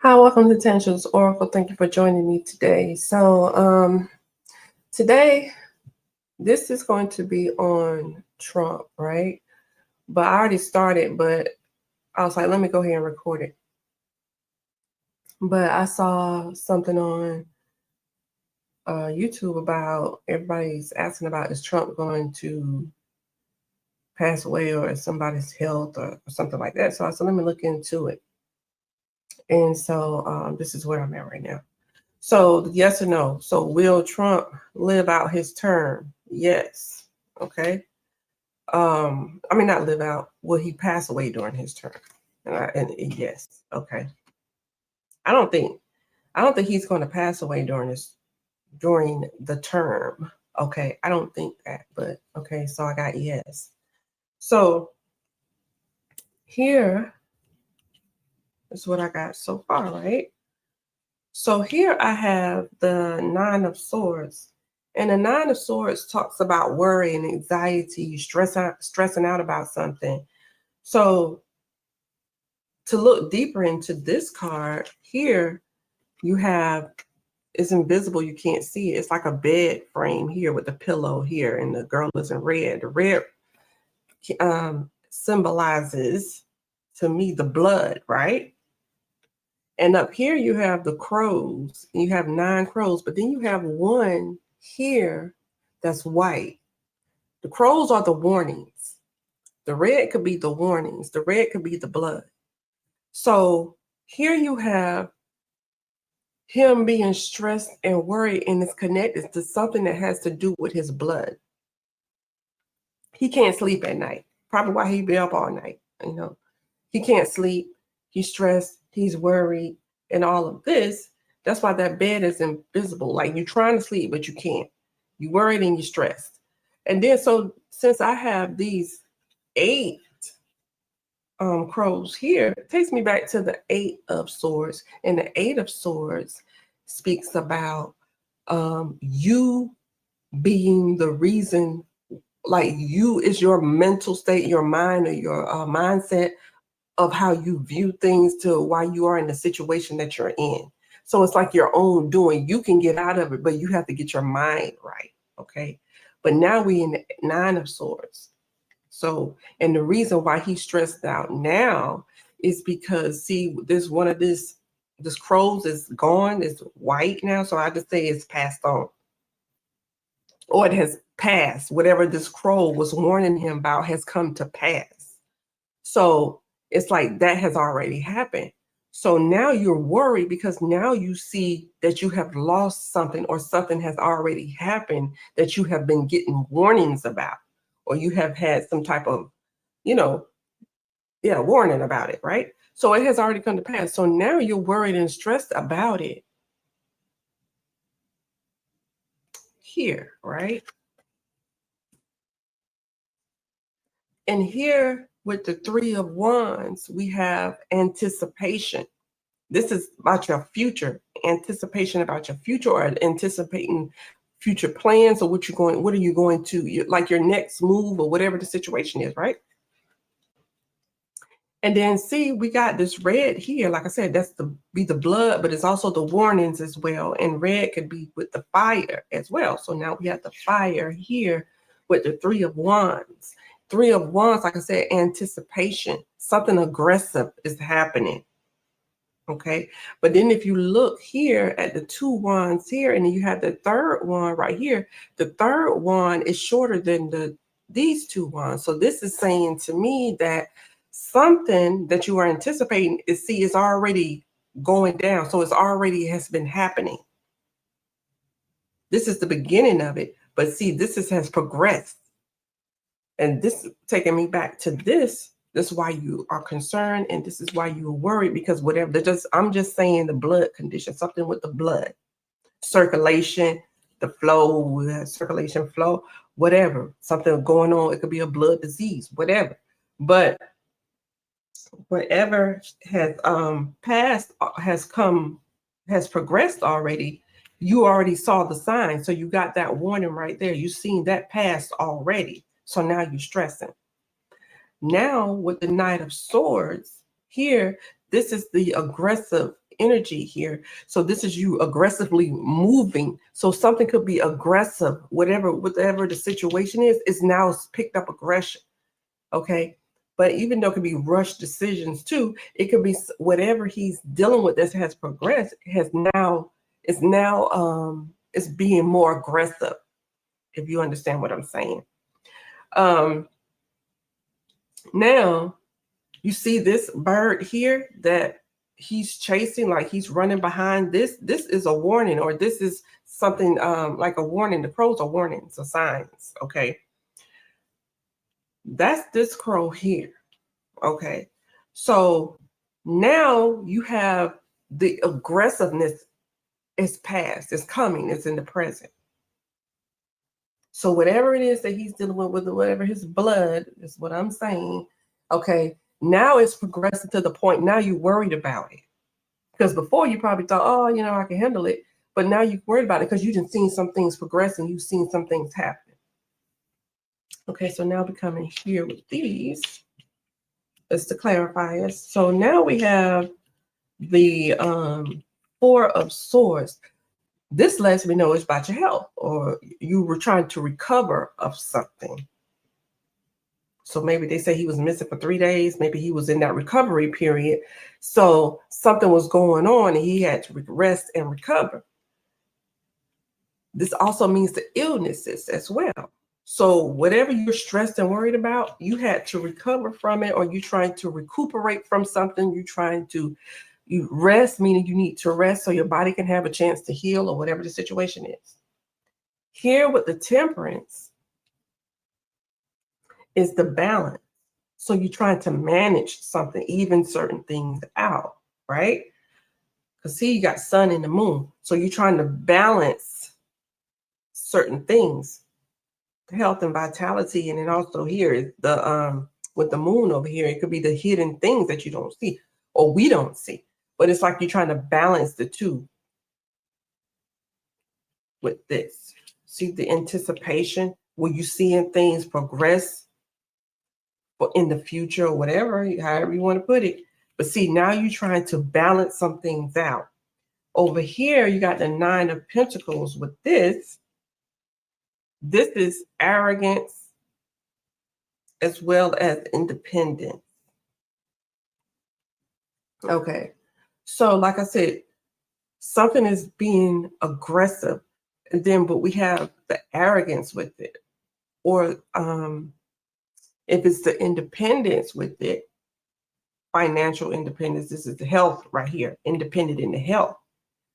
Hi, welcome to Tantra's Oracle. Thank you for joining me today. Today, this is going to be on Trump, right? But I already started, but I was like, let me go ahead and record it. But I saw something on YouTube about everybody's asking about is Trump going to pass away or is somebody's health or something like that. So I said, let me look into it. And so this is where I'm at right now. So yes or no? So will Trump live out his term? Yes. Okay. I mean not live out. Will he pass away during his term? And yes. Okay. I don't think he's going to pass away during the term. Okay. I don't think that, but okay. So I got yes. So here is what I got so far, right? So here I have the Nine of Swords. And the Nine of Swords talks about worry and anxiety, stressing out about something. So to look deeper into this card, here you have, it's invisible, you can't see it. It's like a bed frame here with the pillow here, and the girl is in red. The red symbolizes to me the blood, right? And up here you have the crows. You have 9 crows, but then you have one here that's white. The crows are the warnings. The red could be the warnings. The red could be the blood. So here you have him being stressed and worried, and it's connected to something that has to do with his blood. He can't sleep at night. Probably why he be up all night. He can't sleep. He's stressed. He's worried, and all of this. That's why that bed is invisible. Like you're trying to sleep, but you can't. You're worried and you're stressed. And then, so since I have these 8 crows here, it takes me back to the 8 of Swords. And the 8 of Swords speaks about you being the reason, like you is your mental state, your mind, or your mindset of how you view things to why you are in the situation that you're in. So it's like your own doing. You can get out of it, but you have to get your mind right. Okay. But now we in the 9 of Swords. So, and the reason why he's stressed out now is because, see, this crows is gone, it's white now. So I just say it's passed on, or it has passed. Whatever this crow was warning him about has come to pass. So it's like that has already happened. So now you're worried because now you see that you have lost something, or something has already happened that you have been getting warnings about, or you have had some type of, warning about it, right? So it has already come to pass. So now you're worried and stressed about it here, right? And here with the 3 of Wands, we have anticipation. This is about your future, anticipation about your future, or anticipating future plans, or what are you going to, like your next move, or whatever the situation is, right? And then see, we got this red here. Like I said, that's be the blood, but it's also the warnings as well. And red could be with the fire as well. So now we have the fire here with the 3 of Wands. 3 of Wands, like I said, anticipation. Something aggressive is happening. Okay. But then if you look here at the 2 wands here, and then you have the 3rd wand right here, the 3rd wand is shorter than these 2 wands. So this is saying to me that something that you are anticipating is already going down. So it's already has been happening. This is the beginning of it. But see, has progressed. And this is taking me back to this. This is why you are concerned, and this is why you're worried, because whatever, I'm just saying the blood condition, something with the blood, circulation, the flow, circulation flow, whatever, something going on. It could be a blood disease, whatever. But whatever has passed, has progressed already. You already saw the sign, so you got that warning right there. You've seen that past already. So now you're stressing. Now with the Knight of Swords here, this is the aggressive energy here. So this is you aggressively moving. So something could be aggressive, whatever the situation is now picked up aggression. Okay. But even though it could be rushed decisions too, it could be whatever he's dealing with that has progressed it's being more aggressive, if you understand what I'm saying. Now you see this bird here that he's chasing, like he's running behind this. This is a warning, or this is something like a warning. The crows are warnings or signs. Okay. That's this crow here. Okay. So now you have the aggressiveness is past, it's coming, it's in the present. So whatever it is that he's dealing with whatever his blood is what I'm saying. Okay. Now it's progressing to the point now you're worried about it. Because before you probably thought, oh, I can handle it. But now you're worried about it because you didn't see some things progressing. You've seen some things happen. Okay, so now becoming here with these is to clarify us. So now we have the Four of Swords. This lets me know it's about your health, or you were trying to recover of something. So maybe they say he was missing for 3 days. Maybe he was in that recovery period. So something was going on and he had to rest and recover. This also means the illnesses as well. So whatever you're stressed and worried about, you had to recover from it, or you're trying to recuperate from something. You rest, meaning you need to rest so your body can have a chance to heal, or whatever the situation is. Here with the Temperance is the balance. So you're trying to manage something, even certain things out, right? Because see, you got sun and the moon. So you're trying to balance certain things, health and vitality. And then also here is the with the moon over here, it could be the hidden things that you don't see, or we don't see. But it's like you're trying to balance the two with this. See the anticipation, where you seeing things progress in the future, or whatever, however you want to put it. But see, now you're trying to balance some things out. Over here, you got the Nine of Pentacles with this. This is arrogance as well as independence. Okay. So like I said, something is being aggressive. And then, but we have the arrogance with it. Or if it's the independence with it, financial independence, this is the health right here, independent in the health.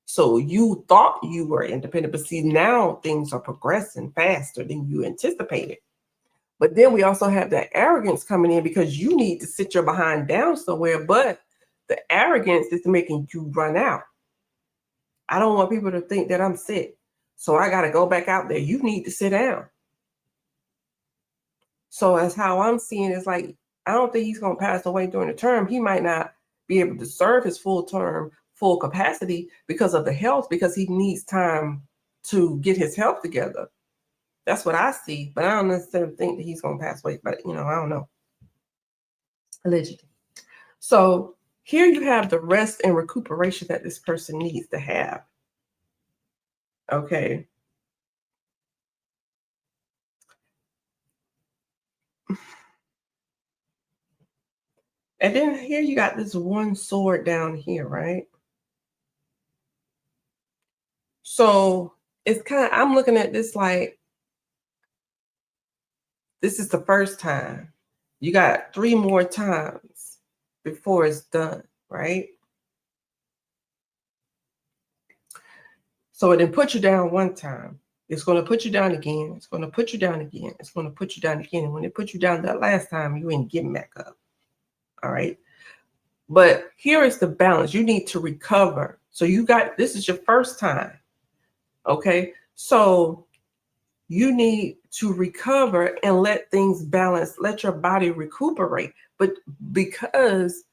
So you thought you were independent, but see, now things are progressing faster than you anticipated. But then we also have that arrogance coming in because you need to sit your behind down somewhere, but the arrogance is making you run out. I don't want people to think that I'm sick, so I got to go back out there. You need to sit down. So as how I'm seeing it's like, I don't think he's going to pass away during the term. He might not be able to serve his full term, full capacity because of the health, because he needs time to get his health together. That's what I see, but I don't necessarily think that he's going to pass away, but I don't know. Allegedly. So here you have the rest and recuperation that this person needs to have. Okay. And then here you got this one sword down here, right? So it's kind of, I'm looking at this like, this is the first time. You got 3 more times before it's done, right? So it didn't put you down one time. It's going to put you down again. It's going to put you down again. It's going to put you down again. And when it put you down that last time, you ain't getting back up. All right. But here is the balance. You need to recover. So this is your first time. Okay. So you need to recover and let things balance, let your body recuperate. But because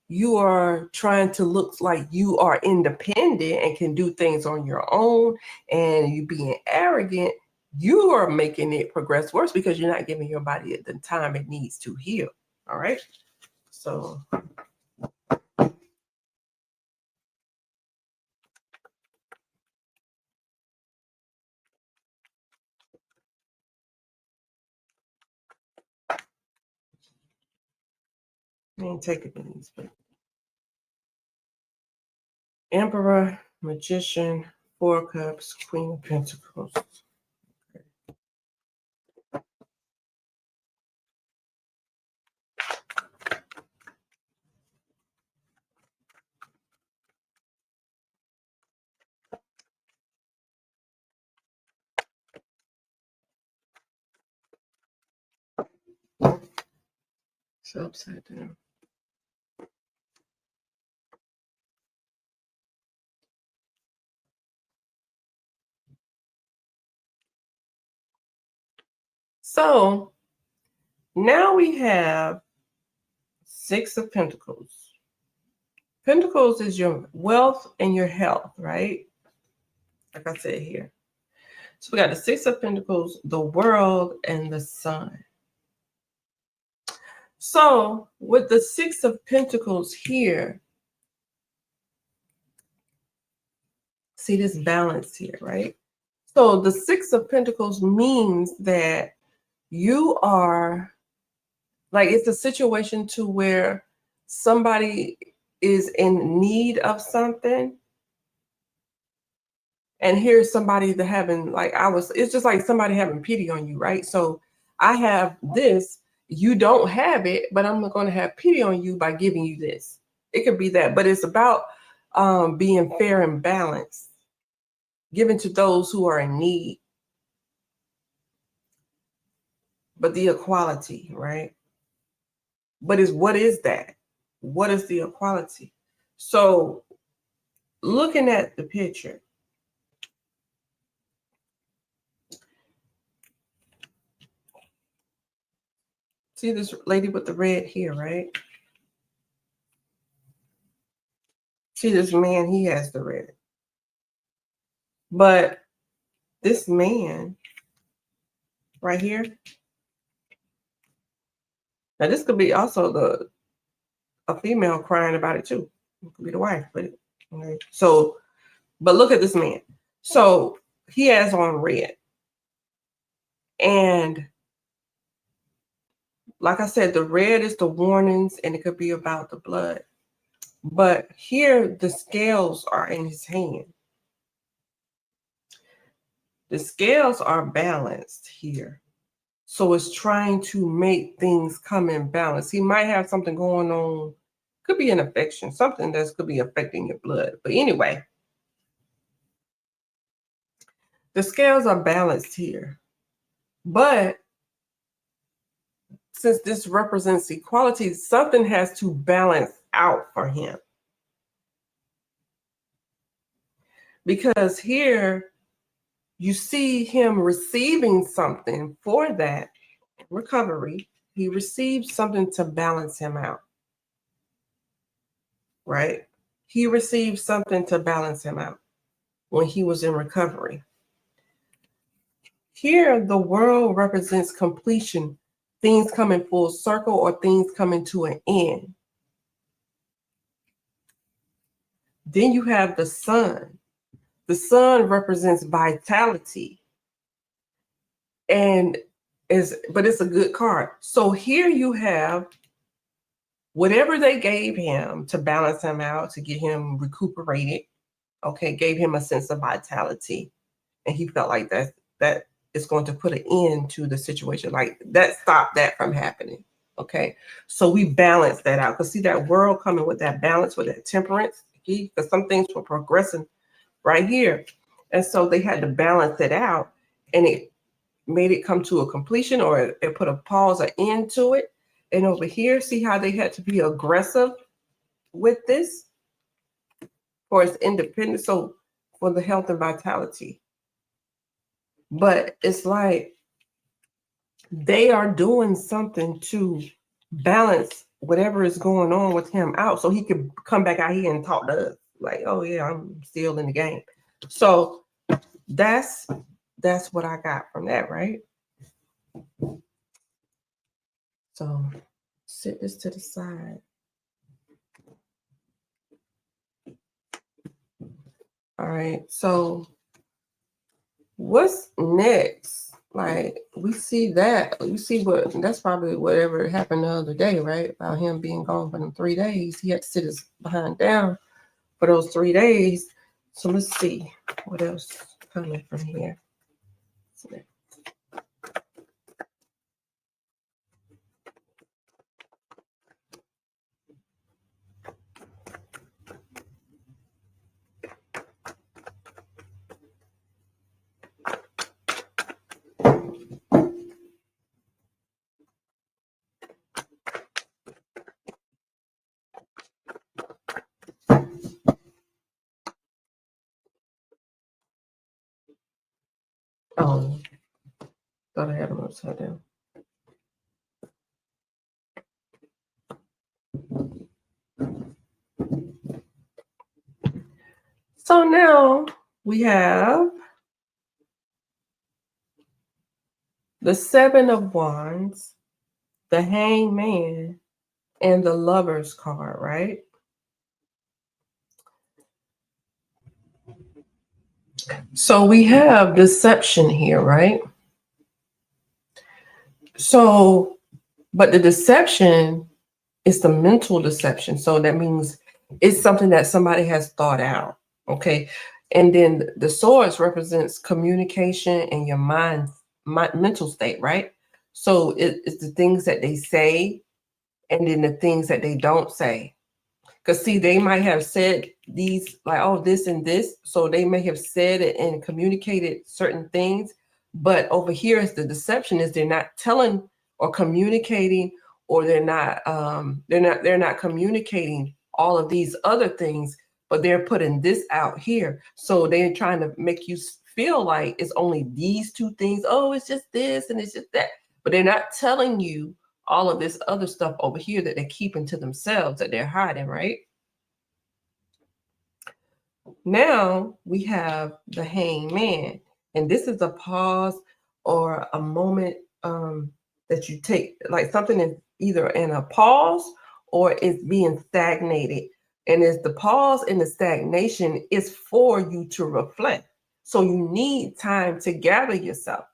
you are trying to look like you are independent and can do things on your own, and you being arrogant, you are making it progress worse because you're not giving your body the time it needs to heal. All right. So ain't taking these, but Emperor, Magician, Four of Cups, Queen of Pentacles. It's upside down. So now we have Six of Pentacles. Pentacles is your wealth and your health, right? Like I said here. So we got the Six of Pentacles, the World, and the Sun. So with the Six of Pentacles here, see this balance here, right? So the Six of Pentacles means that you are, like, it's a situation to where somebody is in need of something. And here's somebody that having, like, it's just like somebody having pity on you, right? So I have this, you don't have it, but I'm going to have pity on you by giving you this. It could be that, but it's about being fair and balanced, given to those who are in need. But the equality, right? But what is that? What is the equality? So looking at the picture, see this lady with the red hair, right? See this man, he has the red. But this man right here, now this could be also a female crying about it too. It could be the wife, but okay. So, but look at this man. So he has on red. And like I said, the red is the warnings, and it could be about the blood. But here, the scales are in his hand. The scales are balanced here. So it's trying to make things come in balance. He might have something going on. Could be an infection, something that could be affecting your blood. But anyway, the scales are balanced here. But since this represents equality, something has to balance out for him. Because here, you see him receiving something for that recovery. He received something to balance him out, right? He received something to balance him out when he was in recovery. Here, the world represents completion, things coming full circle or things coming to an end. Then you have the sun. The sun represents vitality. But it's a good card. So here you have whatever they gave him to balance him out, to get him recuperated, okay, gave him a sense of vitality. And he felt like that is going to put an end to the situation. Like that stopped that from happening. Okay. So we balance that out. Because see that world coming with that balance, with that temperance, because some things were progressing right here. And so they had to balance it out, and it made it come to a completion, or it put a pause, an end to it. And over here, see how they had to be aggressive with this for its independence, so for the health and vitality. But it's like they are doing something to balance whatever is going on with him out, so he could come back out here and talk to us like, oh yeah, I'm still in the game. So that's what I got from that, right? So sit this to the side. All right, so what's next Like, we see that. We see that's probably whatever happened the other day, right? About him being gone for them 3 days. He had to sit his behind down for those 3 days. So let's see what else coming from here. Oh, thought I had them upside down. So now we have the 7 of Wands, the Hangman, and the Lover's card, right? So we have deception here, right? So, but the deception is the mental deception. So that means it's something that somebody has thought out, okay? And then the swords represents communication and your mental state, right? So it's the things that they say and then the things that they don't say. Because see, they might have said these, like, oh, this and this. So they may have said it and communicated certain things. But over here is the deception is they're not telling or communicating, or they're not communicating all of these other things, but they're putting this out here. So they're trying to make you feel like it's only these two things. Oh, it's just this and it's just that. But they're not telling you all of this other stuff over here that they're keeping to themselves, that they're hiding, right? Now we have the Hangman, and this is a pause or a moment that you take, like something is either in a pause or it's being stagnated. And it's the pause and the stagnation is for you to reflect. So you need time to gather yourself.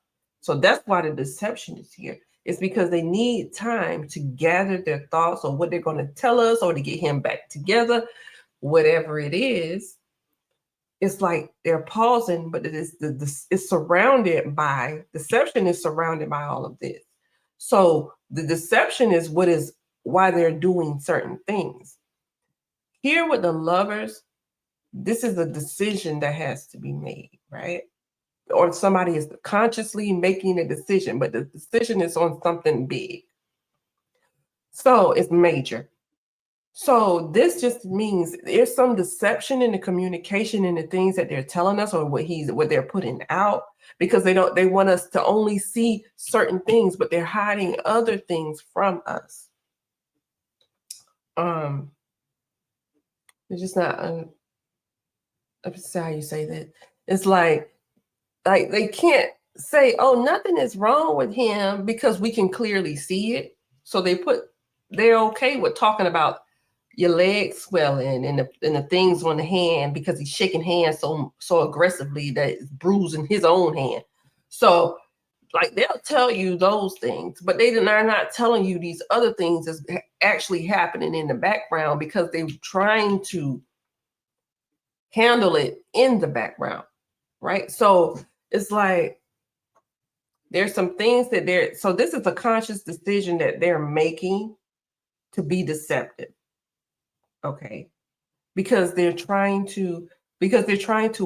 So that's why the deception is here. It's because they need time to gather their thoughts or what they're going to tell us or to get him back together, whatever it is. It's like they're pausing, but it's surrounded by deception is surrounded by all of this. So the deception is why they're doing certain things. Here with the Lovers, this is a decision that has to be made, right? Or somebody is consciously making a decision, but the decision is on something big. So it's major. So this just means there's some deception in the communication and the things that they're telling us or what they're putting out, because they want us to only see certain things, but they're hiding other things from us. It's just not that's how you say that. It's like they can't say, oh, nothing is wrong with him because we can clearly see it. So they're okay with talking about your legs swelling and the things on the hand because he's shaking hands so aggressively that it's bruising his own hand. So like they'll tell you those things, but they're not telling you these other things that's actually happening in the background because they're trying to handle it in the background, right? So it's like there's some things that so this is a conscious decision that they're making to be deceptive, okay? Because they're trying to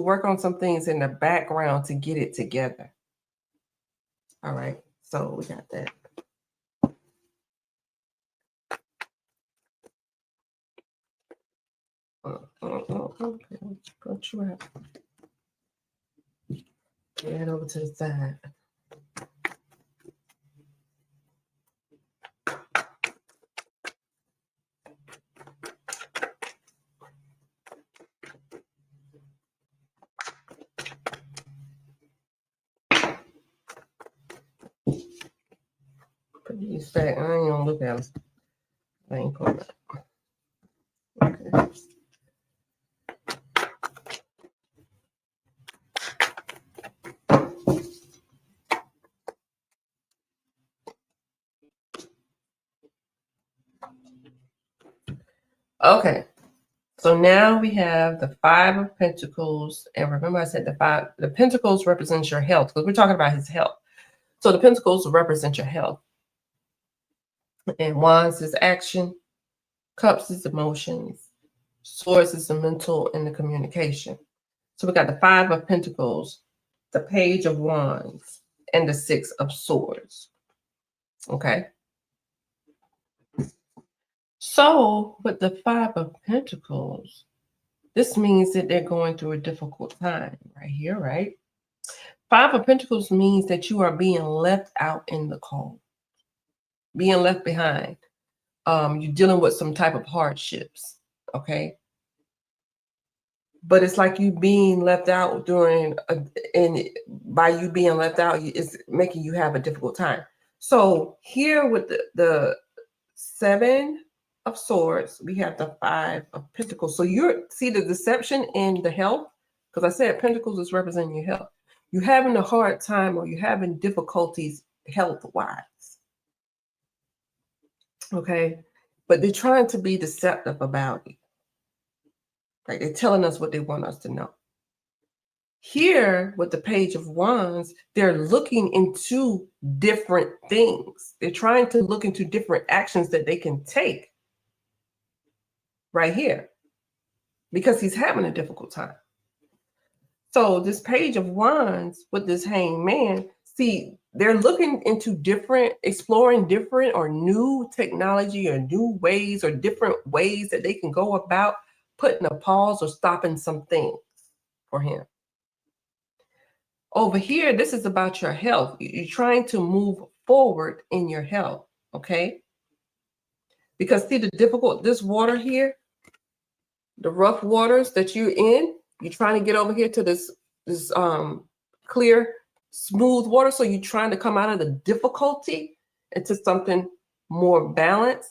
work on some things in the background to get it together. All right, so we got that. Okay, got you out. Get over to the side. Put these back. I ain't gonna look at them. I ain't going back. Okay. Okay. So now we have the Five of Pentacles. And remember I said the Pentacles represents your health, because we're talking about his health. So the Pentacles represent your health. And Wands is action. Cups is emotions. Swords is the mental and the communication. So we got the Five of Pentacles, the Page of Wands, and the Six of Swords. Okay. So with the Five of Pentacles, this means that they're going through a difficult time right here, right? Five of Pentacles means that you are being left out in the cold, being left behind. You're dealing with some type of hardships, okay? But it's like you being left out and by you being left out, it's making you have a difficult time. So here with the Seven of Swords, we have the Five of Pentacles. So you see the deception in the health, because I said Pentacles is representing your health. You're having a hard time, or you're having difficulties health-wise. Okay? But they're trying to be deceptive about it. Right? They're telling us what they want us to know. Here, with the Page of Wands, they're looking into different things. They're trying to look into different actions that they can take right here, because he's having a difficult time. So this Page of Wands with this Hanged Man, see, they're looking into exploring different or new technology or new ways or different ways that they can go about putting a pause or stopping some things for him. Over here, this is about your health. You're trying to move forward in your health, okay? Because see this water here, the rough waters that you're in, you're trying to get over here to this clear, smooth water. So you're trying to come out of the difficulty into something more balanced.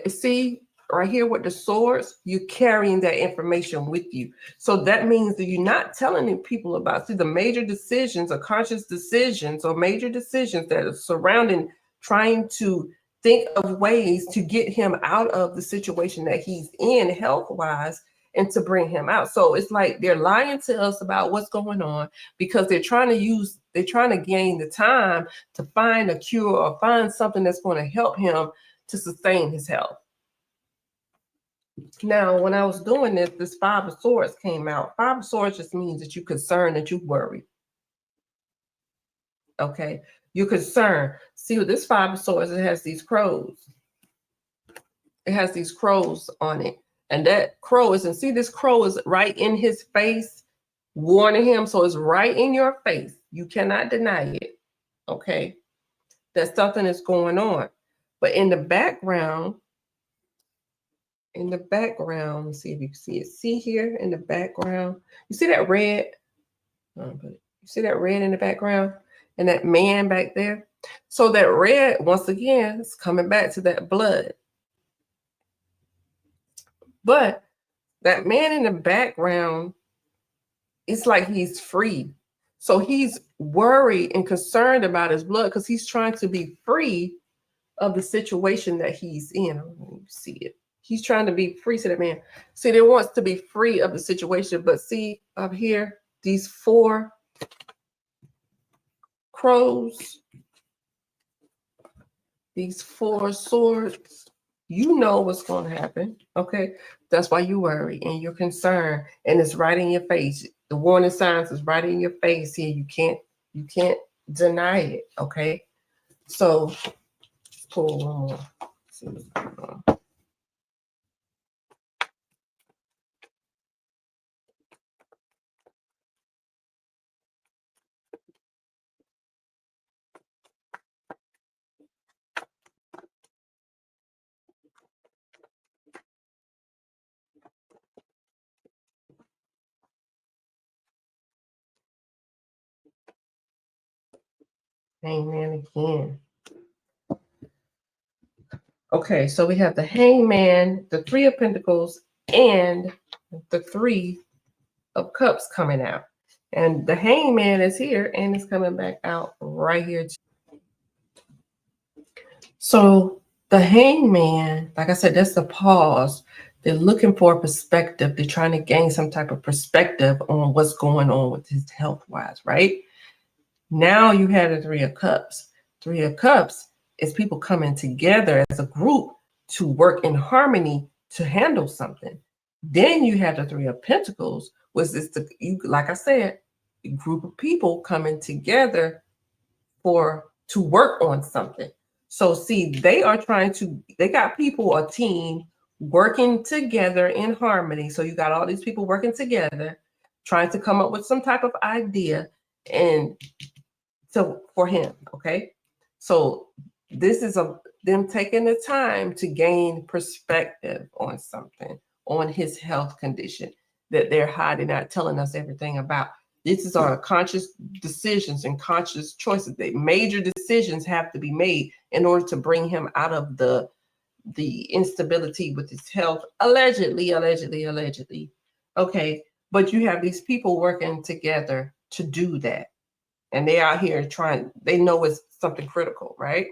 See, right here with the swords, you're carrying that information with you. So that means that you're not telling people about, the major decisions or conscious decisions or major decisions that are surrounding trying to think of ways to get him out of the situation that he's in health-wise and to bring him out. So it's like they're lying to us about what's going on, because they're trying to gain the time to find a cure or find something that's going to help him to sustain his health. Now, when I was doing this Five of Swords came out. Five of Swords just means that you're concerned, that you worry. Okay, you're concerned. See, with this Five of Swords, it has these crows. It has these crows on it. And that crow is, and see, this crow is right in his face, warning him. So it's right in your face. You cannot deny it. Okay, that something is going on. But in the background, let's see if you can see it. See here in the background, you see that red? You see that red in the background and that man back there? So that red, once again, is coming back to that blood. But that man in the background, it's like he's free. So he's worried and concerned about his blood because he's trying to be free of the situation that he's in. You see it. He's trying to be free to that man. See, he wants to be free of the situation. But see up here, these four crows, these four swords, you know what's going to happen. Okay, that's why you worry and you're concerned, and it's right in your face. The warning signs is right in your face here. You can't deny it. Okay, so let's pull one more. See what's going on. Hangman again. Okay, so we have the Hangman, the Three of Pentacles, and the Three of Cups coming out. And the Hangman is here and it's coming back out right here. So The hangman, like I said, that's the pause. They're looking for a perspective. They're trying to gain some type of perspective on what's going on with his health-wise, right? Now you have the Three of Cups. Three of Cups is people coming together as a group to work in harmony to handle something. Then you have the Three of Pentacles, which is like I said, a group of people coming together to work on something. So see, they got people, a team working together in harmony. So you got all these people working together, trying to come up with some type of idea and so for him, okay? So this is them taking the time to gain perspective on something, on his health condition that they're hiding, not telling us everything about. This is our conscious decisions and conscious choices. Major decisions have to be made in order to bring him out of the instability with his health, allegedly. Okay, but you have these people working together to do that. And they out here trying, they know it's something critical, right?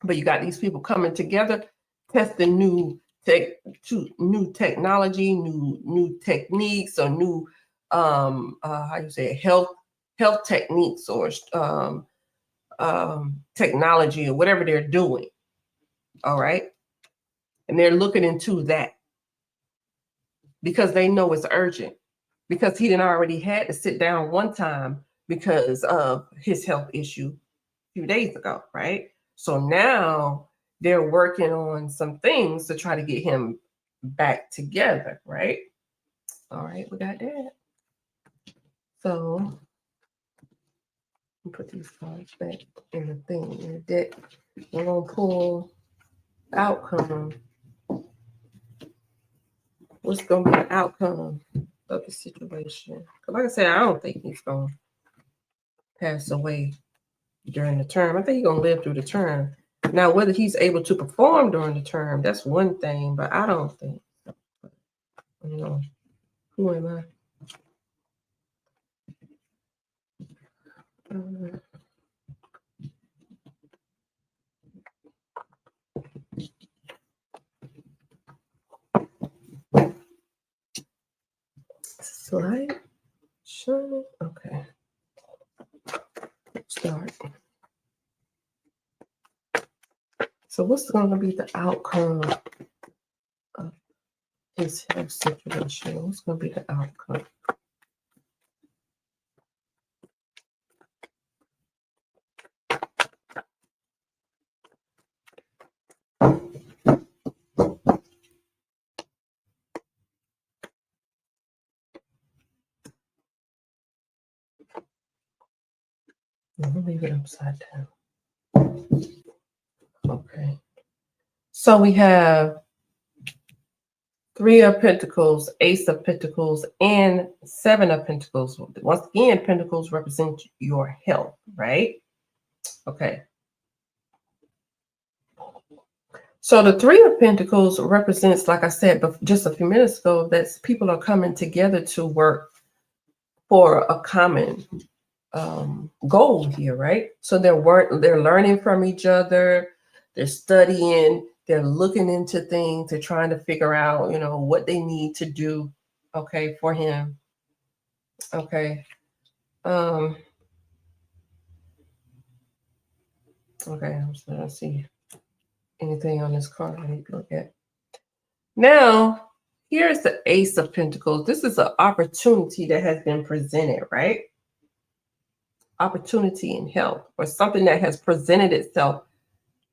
But you got these people coming together, testing new technology, new techniques, or new how you say it, health techniques, or technology, or whatever they're doing. All right. And they're looking into that because they know it's urgent, because he didn't already had to sit down one time because of his health issue a few days ago, right? So now they're working on some things to try to get him back together, right? All right, we got that. So put these cards back in the thing, in the deck. We're gonna pull outcome. What's gonna be the outcome of the situation? Because like I said, I don't think he's gonna pass away during the term. I think he's gonna live through the term. Now, whether he's able to perform during the term, that's one thing, but I don't think. You know, who am I? Slide. Sure. Okay. Start. So what's going to be the outcome of his health situation? What's going to be the outcome? I'm going to leave it upside down. Okay. So we have Three of Pentacles, Ace of Pentacles, and Seven of Pentacles. Once again, Pentacles represent your health, right? Okay. So the Three of Pentacles represents, like I said just a few minutes ago, that people are coming together to work for a common goal here, right? So they're learning from each other, they're studying, they're looking into things, they're trying to figure out, what they need to do, okay, for him. Okay. Okay, I'm just gonna see anything on this card I need to look at. Now, here's the Ace of Pentacles. This is an opportunity that has been presented, right? Opportunity in health, or something that has presented itself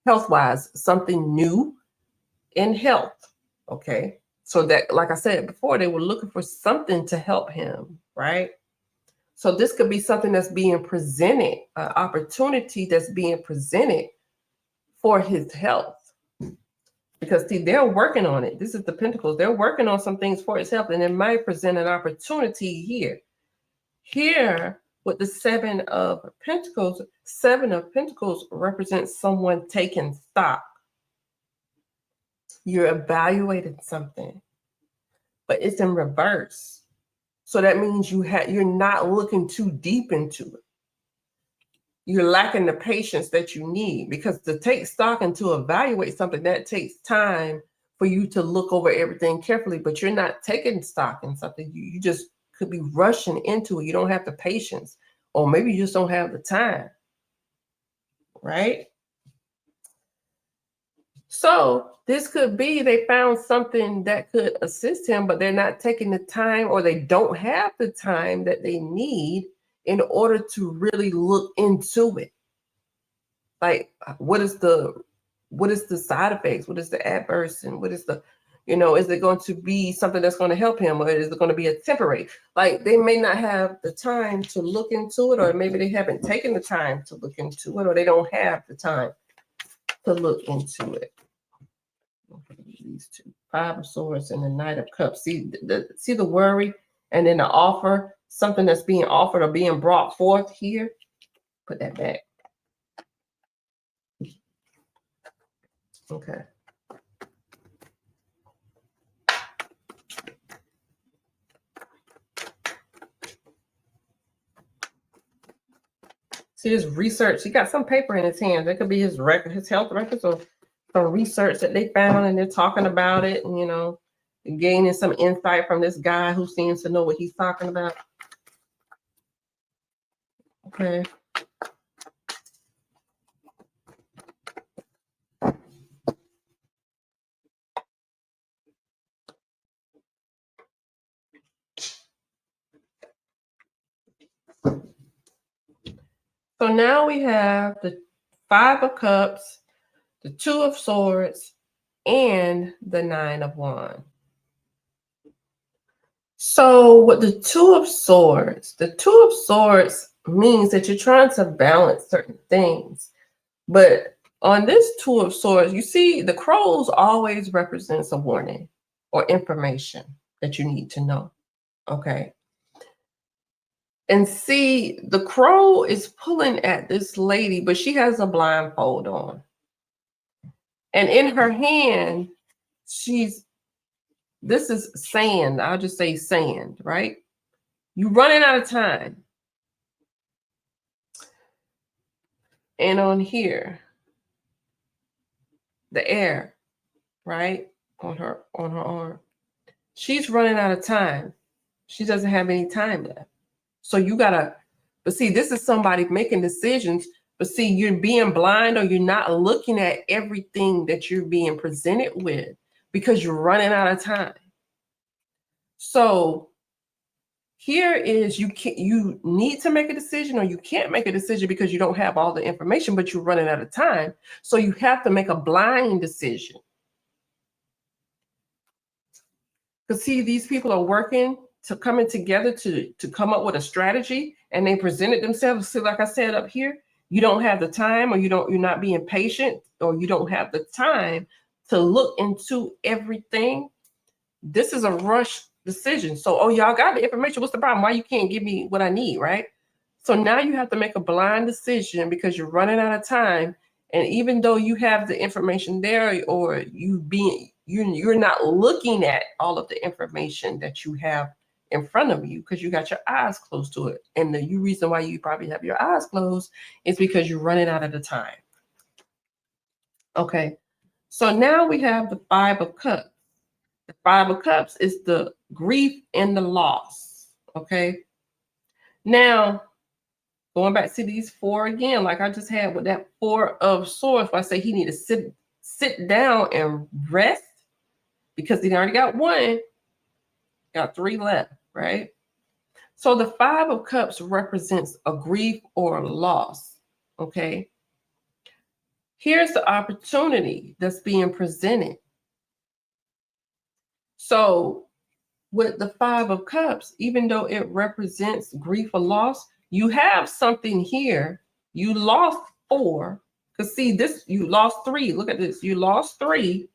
health-wise, something new in health. Okay. So that, like I said before, they were looking for something to help him, right? So this could be something that's being presented, an opportunity that's being presented for his health. Because see, they're working on it. This is the Pentacles. They're working on some things for his health, and it might present an opportunity here. Here, with the Seven of Pentacles represents someone taking stock. You're evaluating something, but it's in reverse. So that means you're not looking too deep into it. you're lacking the patience that you need, because to take stock and to evaluate something, that takes time for you to look over everything carefully, but you're not taking stock in something. You just could be rushing into it. You don't have the patience, or maybe you just don't have the time, right? So this could be they found something that could assist him, but they're not taking the time, or they don't have the time that they need in order to really look into it. Like, what is the side effects? What is the adverse? And what is the, is it going to be something that's going to help him, or is it going to be a temporary? Like, they may not have the time to look into it, or maybe they haven't taken the time to look into it, or they don't have the time to look into it. These two, Five of Swords and the Knight of Cups. See the worry, and then the offer, something that's being offered or being brought forth here. Put that back. Okay. See his research. He got some paper in his hand. That could be his record, his health records, or some research that they found, and they're talking about it, and gaining some insight from this guy who seems to know what he's talking about. Okay. So now we have the Five of Cups, the Two of Swords, and the Nine of Wands. So with the Two of Swords means that you're trying to balance certain things. But on this Two of Swords, you see the crows always represents a warning or information that you need to know. Okay. And see, the crow is pulling at this lady, but she has a blindfold on. And in her hand, this is sand. I'll just say sand, right? You're running out of time. And on here, the air, right? On her arm. She's running out of time. She doesn't have any time left. So you gotta, but see, this is somebody making decisions, but see, you're being blind, or you're not looking at everything that you're being presented with because you're running out of time. So here is, you need to make a decision, or you can't make a decision because you don't have all the information, but you're running out of time. So you have to make a blind decision. Because see, these people are working coming together to come up with a strategy, and they presented themselves. See, like I said up here, you don't have the time, or you're not being patient, or you don't have the time to look into everything. This is a rush decision. So, oh, y'all got the information. What's the problem? Why you can't give me what I need, right? So now you have to make a blind decision because you're running out of time. And even though you have the information there, or you're not looking at all of the information that you have in front of you because you got your eyes closed to it. And the reason why you probably have your eyes closed is because you're running out of the time. Okay. So now we have the Five of Cups. The Five of Cups is the grief and the loss. Okay. Now, going back to these four again, like I just had with that Four of Swords, I say he need to sit down and rest, because he already got one, got three left, right? So the Five of Cups represents a grief or a loss. Okay. Here's the opportunity that's being presented. So with the Five of Cups, even though it represents grief or loss, you have something here. You lost four. Because see, this, you lost three. Look at this. You lost three.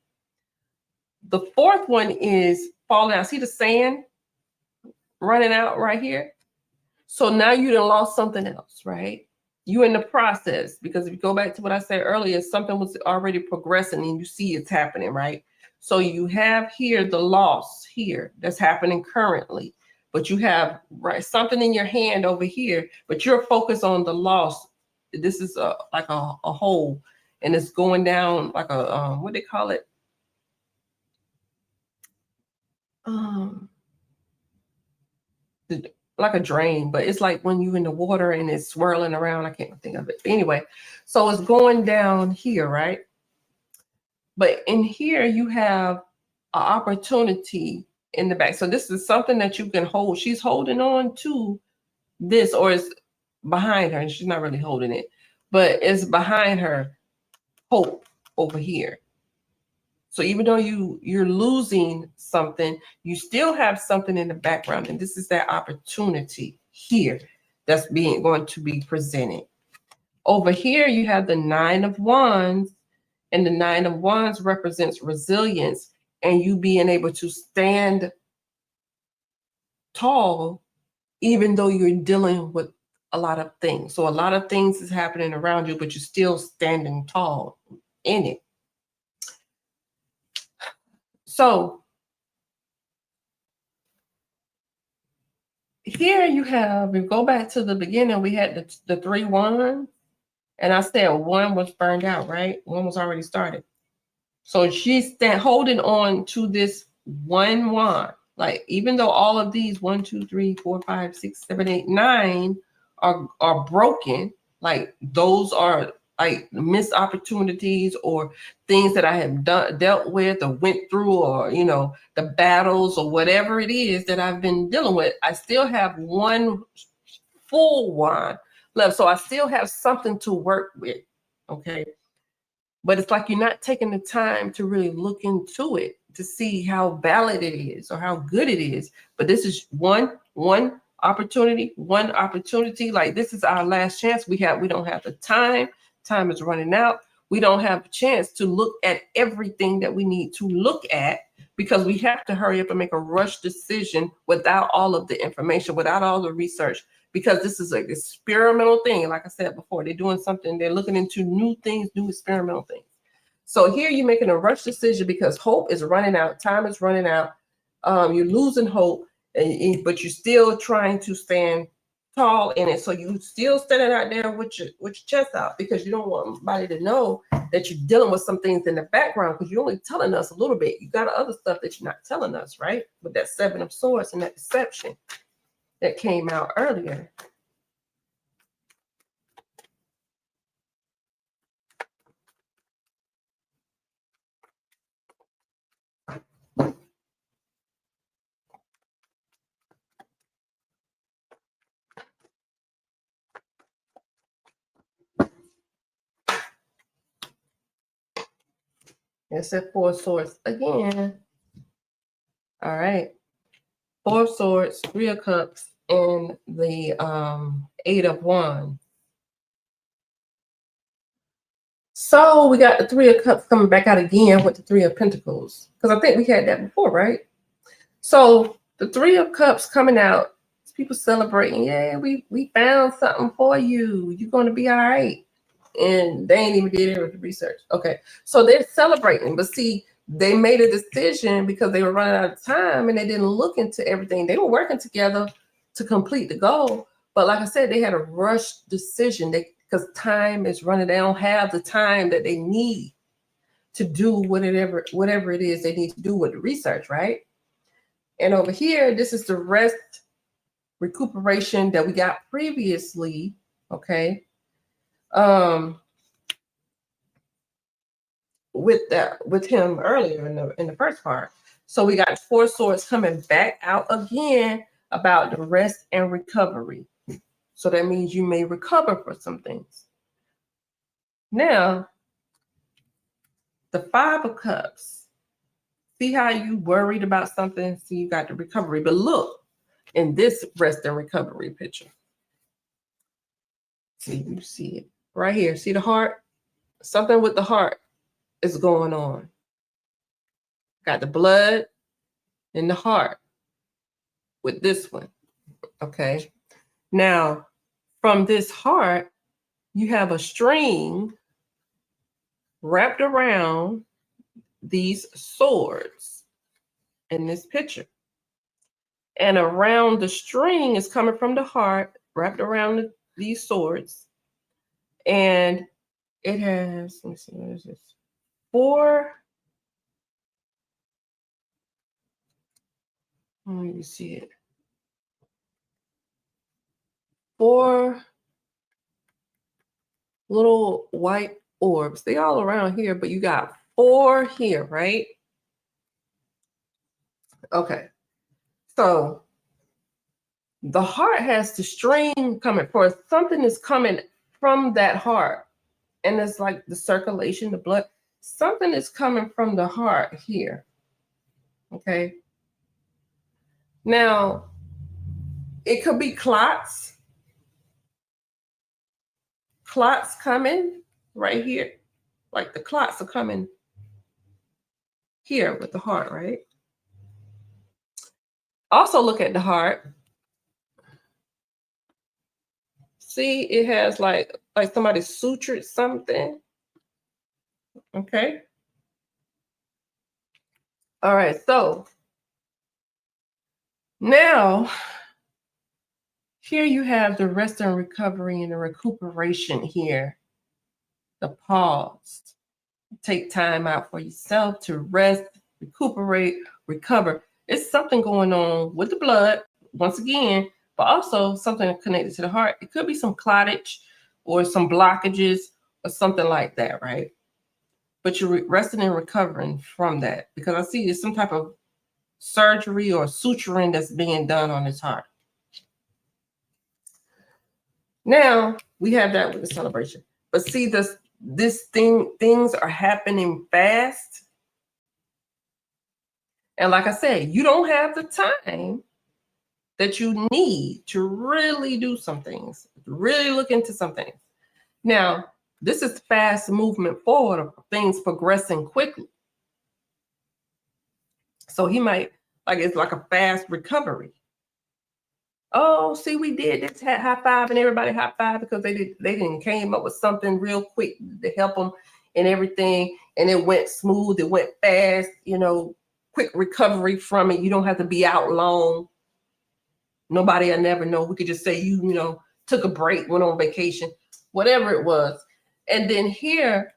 The fourth one is falling out. See the sand running out right here? So now you done lost something else, right? You in the process, because if you go back to what I said earlier, something was already progressing and you see it's happening, right? So you have here the loss here that's happening currently, but you have something in your hand over here, but you're focused on the loss this is like a hole, and it's going down like a what they call it, like a drain, but it's like when you're in the water and it's swirling around. I can't think of it. But anyway, so it's going down here, right? But in here you have an opportunity in the back. So this is something that you can hold. She's holding on to this, or it's behind her, and she's not really holding it, but it's behind her, hope over here. So even though you're losing something, you still have something in the background, and this is that opportunity here that's going to be presented. Over here you have the Nine of Wands, and the Nine of Wands represents resilience and you being able to stand tall even though you're dealing with a lot of things. So a lot of things is happening around you, but you're still standing tall in it. So here you have, we go back to the beginning, we had the 3 wands, and I said one was burned out, right? One was already started. So she's holding on to this 1 wand. Like, even though all of these 1, 2, 3, 4, 5, 6, 7, 8, 9 are broken, like those are like missed opportunities or things that I have dealt with or went through, or the battles or whatever it is that I've been dealing with. I still have 1 full wand left, so I still have something to work with. Okay. But it's like you're not taking the time to really look into it to see how valid it is or how good it is. But this is one opportunity, like this is our last chance. We don't have the time. Time is running out. We don't have a chance to look at everything that we need to look at, because we have to hurry up and make a rush decision without all of the information, without all the research, because this is an experimental thing. Like I said before, they're doing something, they're looking into new things, new experimental things. So here you're making a rush decision because hope is running out, time is running out. You're losing hope, but you're still trying to stand tall in it. So you still standing out there with your chest out, because you don't want anybody to know that you're dealing with some things in the background, because you're only telling us a little bit. You got other stuff that you're not telling us, right? With that 7 of Swords and that deception that came out earlier. It's at 4 of Swords again. All right. 4 of Swords, 3 of Cups, and the 8 of Wands. So we got the 3 of Cups coming back out again with the 3 of Pentacles, because I think we had that before, right? So the 3 of Cups coming out, people celebrating. Yeah, we found something for you. You're going to be all right. And they ain't even did any research. Okay, so they're celebrating, but see, they made a decision because they were running out of time and they didn't look into everything. They were working together to complete the goal, but like I said, they had a rushed decision. Because time is running. They don't have the time that they need to do whatever it is they need to do with the research, right? And over here, this is the rest, recuperation that we got previously. Okay. With him earlier in the first part. So we got 4 swords coming back out again about the rest and recovery. So that means you may recover for some things. Now, the 5 of Cups. See how you worried about something? See, you got the recovery. But look in this rest and recovery picture. See, you see it right here. See the heart? Something with the heart is going on. Got the blood and the heart with this one. Okay. Now, from this heart, you have a string wrapped around these swords in this picture. And around the string is coming from the heart, wrapped around these swords. And it has, let me see, what is this? 4. Let me see it. 4 little white orbs. They all around here, but you got 4 here, right? Okay. So the heart has the stream coming for something is coming from that heart. And it's like the circulation, the blood. Something is coming from the heart here. Okay. Now, it could be clots. Clots coming right here. Like the clots are coming here with the heart, right? Also look at the heart. See, it has like somebody sutured something. Okay. All right, so now here you have the rest and recovery and the recuperation here. The pause. Take time out for yourself to rest, recuperate, recover. It's something going on with the blood, once again, but also something connected to the heart. It could be some clottage or some blockages or something like that, right? But you're resting and recovering from that because I see there's some type of surgery or suturing that's being done on his heart. Now we have that with the celebration. But see, things are happening fast. And like I said, you don't have the time that you need to really do some things, really look into some things. Now, this is fast movement forward of things progressing quickly. So he might, like, it's like a fast recovery. Oh, see, we did this high five and everybody high five because they didn't came up with something real quick to help them and everything. And it went smooth, it went fast, quick recovery from it. You don't have to be out long. Nobody will never know. We could just say you took a break, went on vacation, whatever it was. And then here,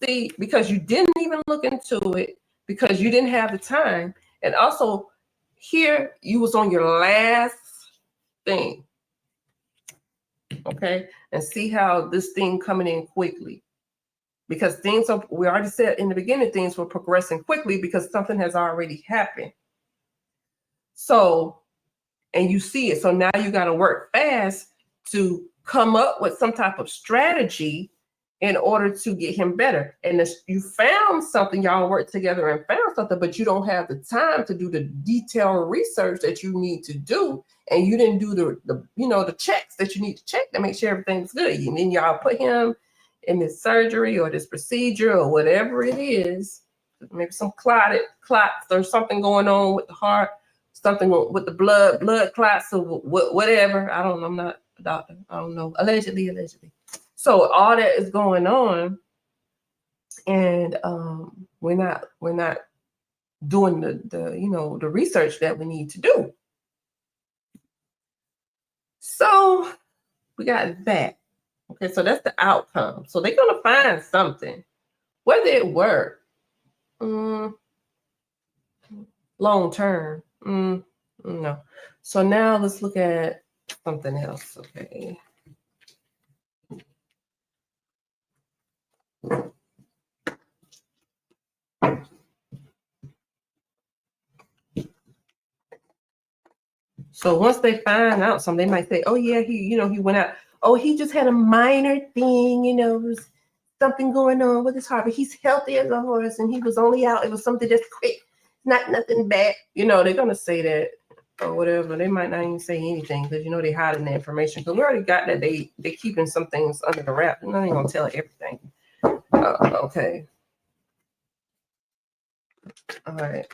see, because you didn't even look into it, because you didn't have the time. And also here, you was on your last thing. Okay. And see how this thing coming in quickly. Because we already said in the beginning, things were progressing quickly because something has already happened. So, and you see it. So now you got to work fast to come up with some type of strategy in order to get him better. And you found something, y'all worked together and found something, but you don't have the time to do the detailed research that you need to do. And you didn't do the checks that you need to check to make sure everything's good. And then y'all put him in this surgery or this procedure or whatever it is, maybe some clots or something going on with the heart, something with the blood clots or whatever. I don't know. I'm not a doctor. I don't know. Allegedly. So all that is going on, and we're not doing the research that we need to do. So we got that. Okay, so that's the outcome. So they're gonna find something, whether it work long term. No. So now let's look at something else. Okay. So once they find out something, they might say, "Oh yeah, he went out. Oh, he just had a minor thing, was something going on with his heart, but he's healthy as a horse, and he was only out. It was something just quick, not nothing bad." They're gonna say that or whatever. They might not even say anything because they're hiding the information. Because we already got that they're keeping some things under the wrap. They're not even gonna tell everything. Okay. All right.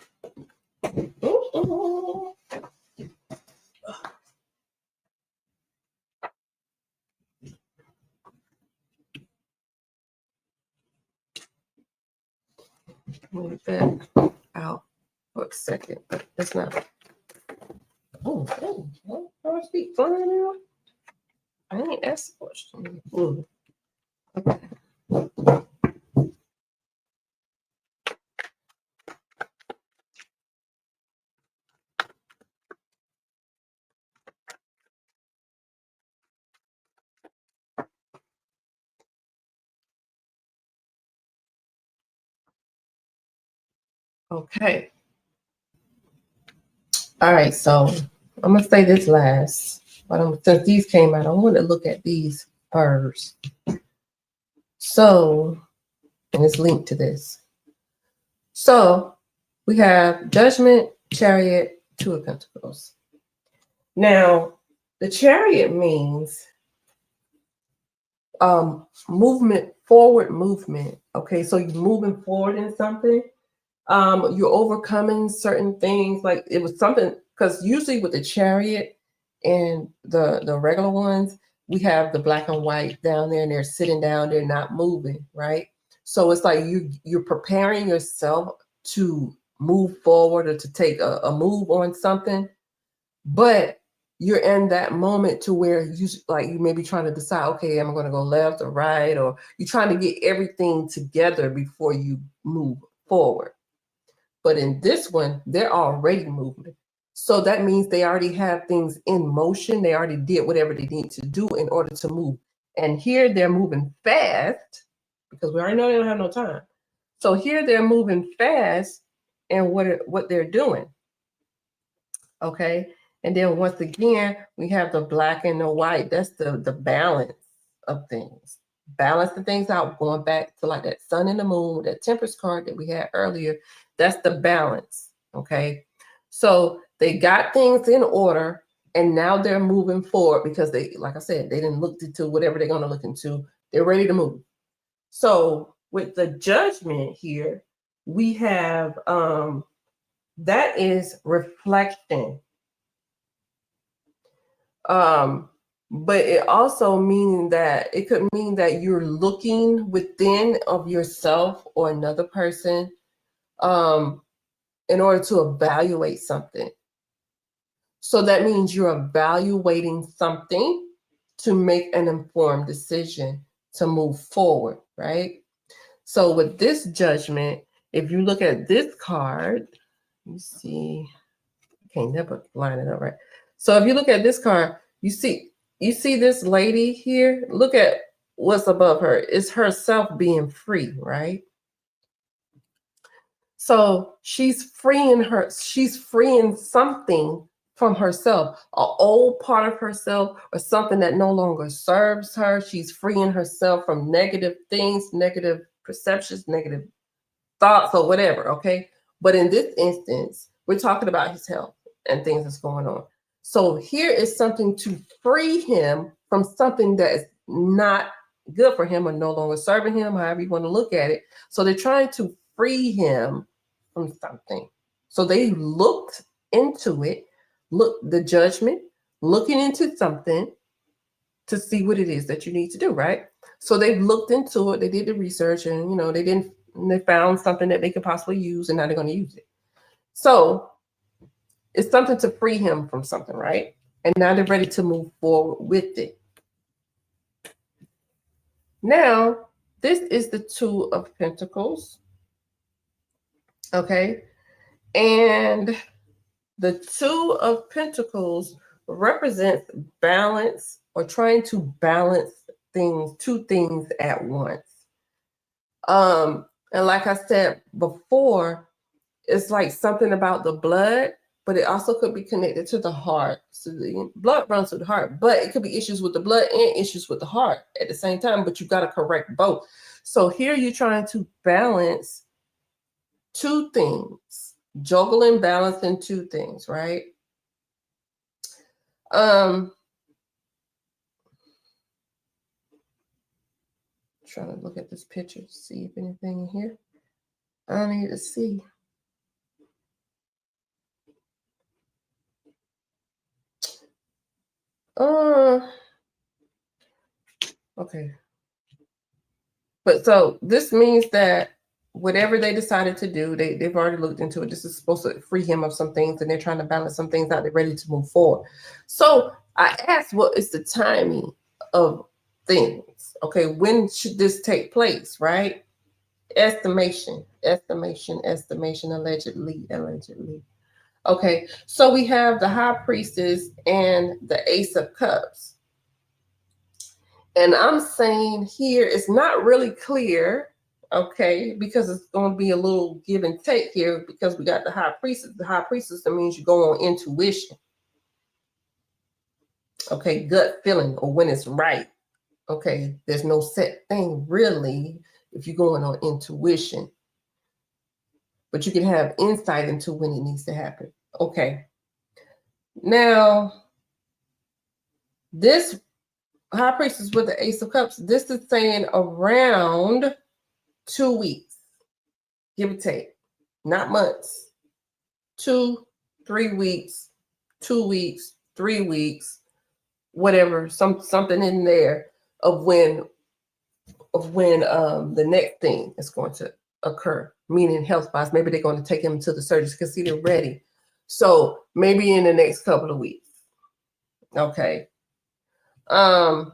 Move that out for a second, but that's not. Oh, I speak flying out. I ain't asked the question. Okay. All right, so I'm gonna say this last, but since these came out, I want to look at these first. So, and it's linked to this. So we have Judgment, Chariot, Two of Pentacles. Now, the Chariot means movement, forward movement. Okay, so you're moving forward in something. You're overcoming certain things. Like it was something, because usually with the Chariot and the regular ones, we have the black and white down there, and they're sitting down, they're not moving, right? So it's like you're preparing yourself to move forward or to take a move on something, but you're in that moment to where you may be trying to decide, okay, am I going to go left or right, or you're trying to get everything together before you move forward. But in this one, they're already moving. So that means they already have things in motion. They already did whatever they need to do in order to move. And here they're moving fast because we already know they don't have no time. So here they're moving fast and what they're doing. Okay. And then once again, we have the black and the white. That's the balance of things. Balance the things out, going back to like that sun and the moon, that Temperance card that we had earlier. That's the balance. Okay. So they got things in order and now they're moving forward because they, like I said, they didn't look into whatever they're going to look into. They're ready to move. So with the Judgment here, we have that is reflection. But it also meaning that it could mean that you're looking within of yourself or another person in order to evaluate something. So that means you're evaluating something to make an informed decision to move forward, right? So with this Judgment, if you look at this card, you see, I can't never line it up right. So if you look at this card, you see this lady here. Look at what's above her. It's herself being free, right? So she's freeing something from herself, an old part of herself or something that no longer serves her. She's freeing herself from negative things, negative perceptions, negative thoughts, or whatever, okay? But in this instance, we're talking about his health and things that's going on. So here is something to free him from something that is not good for him or no longer serving him, however you want to look at it. So they're trying to free him from something. So they looked into it, the Judgment, looking into something to see what it is that you need to do, right? So they've looked into it, they did the research, and they found something that they could possibly use, and now they're going to use it. So it's something to free him from something, right? And now they're ready to move forward with it. Now, this is the Two of Pentacles. Okay. And the Two of Pentacles represents balance, or trying to balance two things at once. And like I said before, it's like something about the blood, but it also could be connected to the heart. So the blood runs through the heart, but it could be issues with the blood and issues with the heart at the same time, but you got to correct both. So here you're trying to balance two things, juggling, balancing two things, right? Trying to look at this picture to see if anything in here I need to see. Okay. But so this means that whatever they decided to do, they've already looked into it. This is supposed to free him of some things, and they're trying to balance some things out. They're ready to move forward. So I asked, what is the timing of things. Okay, when should this take place, right? Estimation, allegedly. Okay, so we have the high priestess and the ace of cups. And I'm saying here it's not really clear, okay, because it's going to be a little give and take here because we got the high priestess. The high priestess, that means you go on intuition. Okay, gut feeling or when it's right. Okay, there's no set thing really if you're going on intuition. But you can have insight into when it needs to happen. Okay. Now, this high priestess with the ace of cups, this is saying around 2 weeks, give or take, not months. 2, 3 weeks, 2 weeks, 3 weeks, whatever, something in there of when the next thing is going to occur, meaning health-wise. Maybe they're going to take him to the surgeons because see, they're ready. So maybe in the next couple of weeks. Okay. And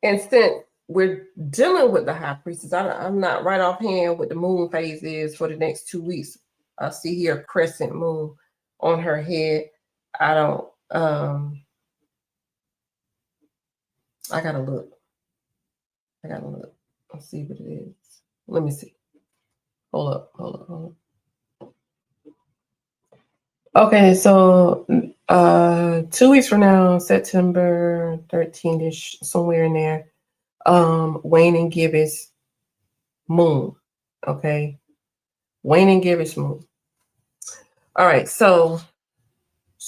since we're dealing with the high priestess, I'm not right offhand what the moon phase is for the next 2 weeks. I see here a crescent moon on her head. I don't, I gotta look. Let's see what it is. Let me see. Hold up. Okay, so 2 weeks from now, September 13th-ish, somewhere in there, Wayne and Gibbous moon. Okay. Wayne and Gibbous moon. All right, so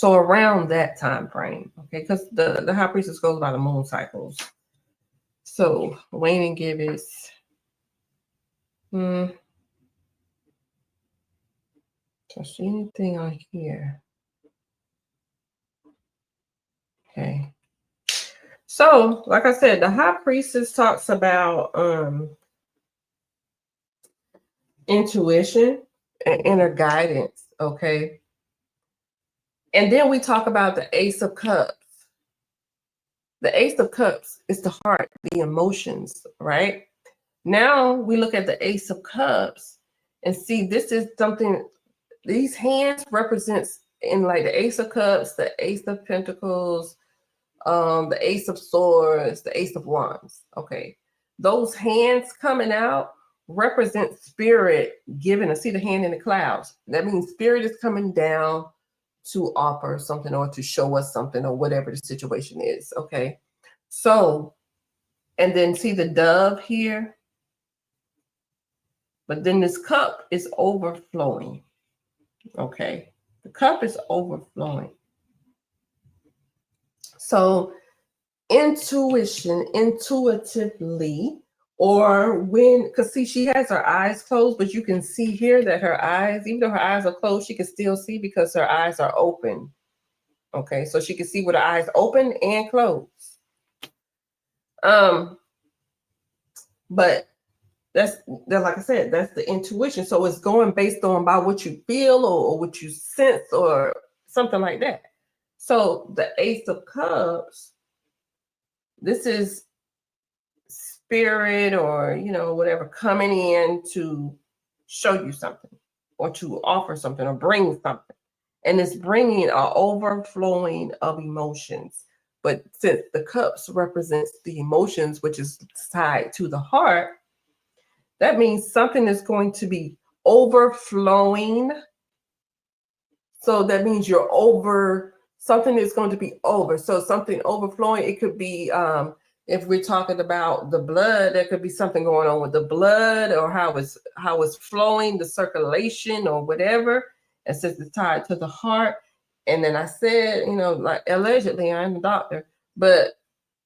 around that time frame, okay, because the high priestess goes by the moon cycles. So Wayne and Gibbous. Do I see anything on here? Okay. So, like I said, the high priestess talks about intuition and inner guidance, okay? And then we talk about the ace of cups. The ace of cups is the heart, the emotions, right? Now we look at the ace of cups and see this is something, these hands represents in like the ace of cups, the ace of pentacles, the ace of swords, the ace of wands. Okay, those hands coming out represent spirit giving. I see the hand in the clouds. That means spirit is coming down to offer something or to show us something or whatever the situation is. Okay, so, and then see the dove here, but then this cup is overflowing. Okay, the cup is overflowing. So intuitively, or when, because see, she has her eyes closed, but you can see here that her eyes, even though her eyes are closed, she can still see because her eyes are open. Okay, so she can see with her eyes open and closed. But that's like I said, that's the intuition. So it's going based on by what you feel or what you sense or something like that. So the ace of cups, this is spirit or, you know, whatever coming in to show you something or to offer something or bring something. And it's bringing an overflowing of emotions. But since the cups represents the emotions, which is tied to the heart, that means something is going to be overflowing. So that means you're over, something is going to be over. So something overflowing, it could be, if we're talking about the blood, there could be something going on with the blood or how it's flowing, the circulation or whatever. And since it's tied to the heart. And then I said, you know, like allegedly, I'm a doctor, but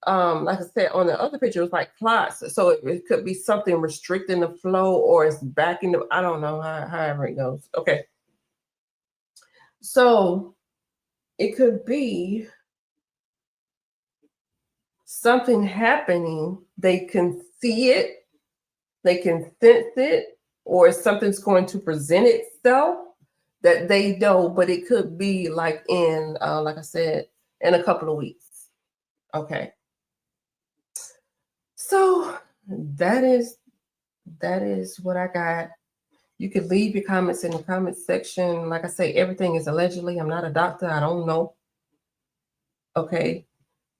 like I said, on the other picture, it was like clots. So it could be something restricting the flow or it's backing the, I don't know, however it goes. Okay. So it could be something happening. They can see it, they can sense it, or something's going to present itself that they know, but it could be like in, like I said, in a couple of weeks. Okay. So that is what I got. You could leave your comments in the comments section. Like I say, everything is allegedly. I'm not a doctor. I don't know. Okay.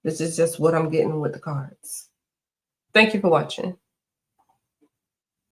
This is just what I'm getting with the cards. Thank you for watching.